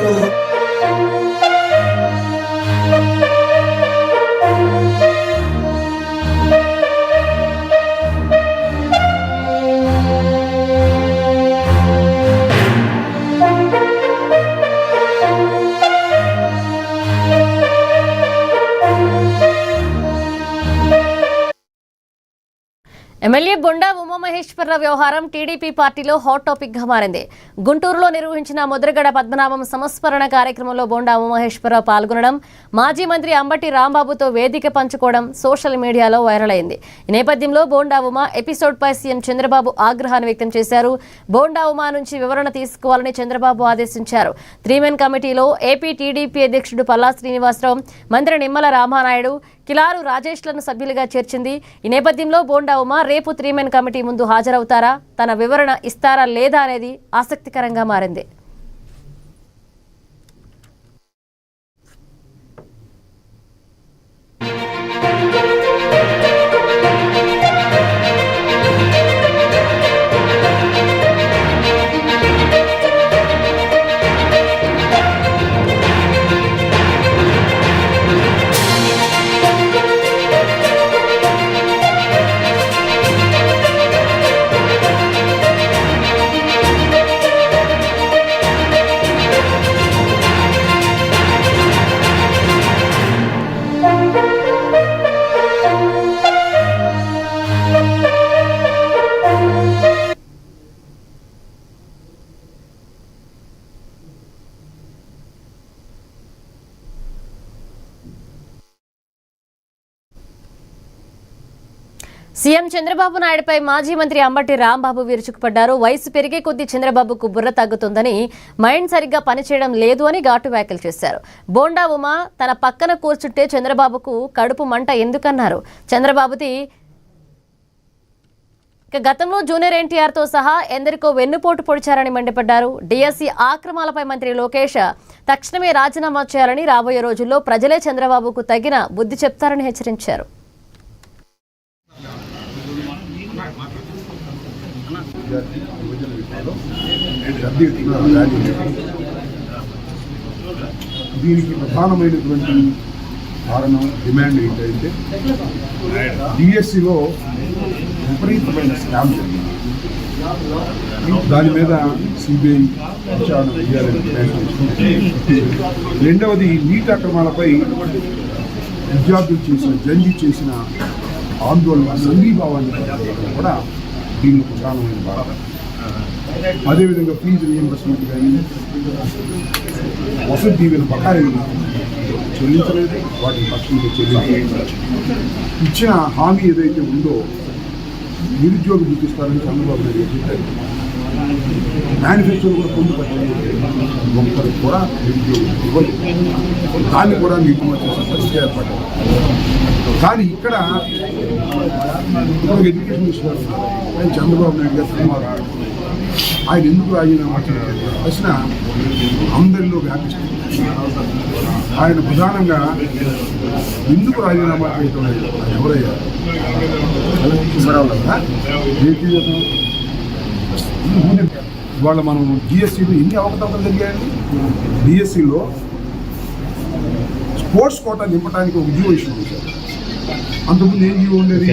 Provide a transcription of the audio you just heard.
చేశారు. ఎమ్మెల్యే బొండా ఉమామహేశ్వరరావు వ్యవహారం టీడీపీ పార్టీలో హాట్ టాపిక్ గా మారింది. గుంటూరులో నిర్వహించిన ముద్రగడ పద్మనాభం సంస్మరణ కార్యక్రమంలో బొండా ఉమామహేశ్వరరావు పాల్గొనడం, మాజీ మంత్రి అంబటి రాంబాబుతో వేదిక పంచుకోవడం సోషల్ మీడియాలో వైరల్ అయింది. ఈ నేపథ్యంలో బొండా ఉమా ఎపిసోడ్పై సీఎం చంద్రబాబు ఆగ్రహాన్ని వ్యక్తం చేశారు. బొండా ఉమా నుంచి వివరణ తీసుకోవాలని చంద్రబాబు ఆదేశించారు. 3 కమిటీలో ఏపీ టీడీపీ అధ్యక్షుడు పల్లా శ్రీనివాసరావు, మంత్రి నిమ్మల రామానాయుడు, కిలారు రాజేష్లను సభ్యులుగా చేర్చింది. ఈ నేపథ్యంలో బొండా ఉమా రేపు 3 కమిటీ ముందు హాజరవుతారా, తన వివరణ ఇస్తారా లేదా అనేది ఆసక్తికరంగా మారింది. సీఎం చంద్రబాబు నాయుడుపై మాజీ మంత్రి అంబటి రాంబాబు విరుచుకుపడ్డారు. వయసు పెరిగే కొద్దీ చంద్రబాబుకు బుర్ర తగ్గుతుందని, మైండ్ సరిగ్గా పనిచేయడం లేదు అని ఘాటు వ్యాఖ్యలు చేశారు. బొండా ఉమా తన పక్కన కూర్చుంటే చంద్రబాబుకు కడుపు మంట ఎందుకన్నారు. చంద్రబాబుది గతంలో జూనియర్ ఎన్టీఆర్తో సహా ఎందరికో వెన్నుపోటు పొడిచారని మండిపడ్డారు. డిఎస్సీ ఆక్రమాలపై మంత్రి లోకేష్ తక్షణమే రాజీనామా చేయాలని, రాబోయే రోజుల్లో ప్రజలే చంద్రబాబుకు తగిన బుద్ధి చెప్తారని హెచ్చరించారు. దీనికి ప్రధానమైనటువంటి కారణం, డిమాండ్ ఏంటంటే డిఎస్సిలో విపరీతమైన స్కామ్ జరిగింది. దాని మీద సిబిఐ విచారణ చేయాలని డిమాండ్ చేస్తుంది. రెండవది, నీటి అక్రమాలపై విద్యార్థులు చేసిన ఆందోళన, సంఘీభావాన్ని కూడా దీనికి ప్రధానమైన భాగం. అదేవిధంగా ఫీజు రీయింబర్స్మెంట్ కానీ, వసతి దీవెన బకాయిలు చెల్లించలేదు, వాటిని పక్షంగా చెల్లించలేదు. ఇచ్చిన హామీ ఏదైతే ఉందో నిరుద్యోగం చూపిస్తారని చంద్రబాబు నాయుడు చెప్పారు. మేనిఫెస్టోలు కూడా పొందుపట్టింది, ఒక్కరికి కూడా నిరుద్యోగం ఇవ్వలేదు. దాన్ని కూడా మీకు చేసే పరిస్థితి ఏర్పడ్డారు. కానీ ఇక్కడ ఎడ్యుకేషన్ విషయాలు చంద్రబాబు నాయుడు గారు సినిమాలు ఆయన ఎందుకు రాజీనామా చేయాలి ప్రశ్న అందరిలో వ్యాపిస్తుంది. ఆయన ప్రధానంగా ఎందుకు రాజీనామా చేయటం లేదు, ఎవరయ్యారు ఇవాళ మనం డిఎస్సీలో ఎన్ని అవకతవకలు జరిగాయండి. డిఎస్సీలో స్పోర్ట్స్ కోటా నింపడానికి ఒక జీవో ఇష్యూ చేశారు. అంతకుముందు ఏం జీవో ఉండేది?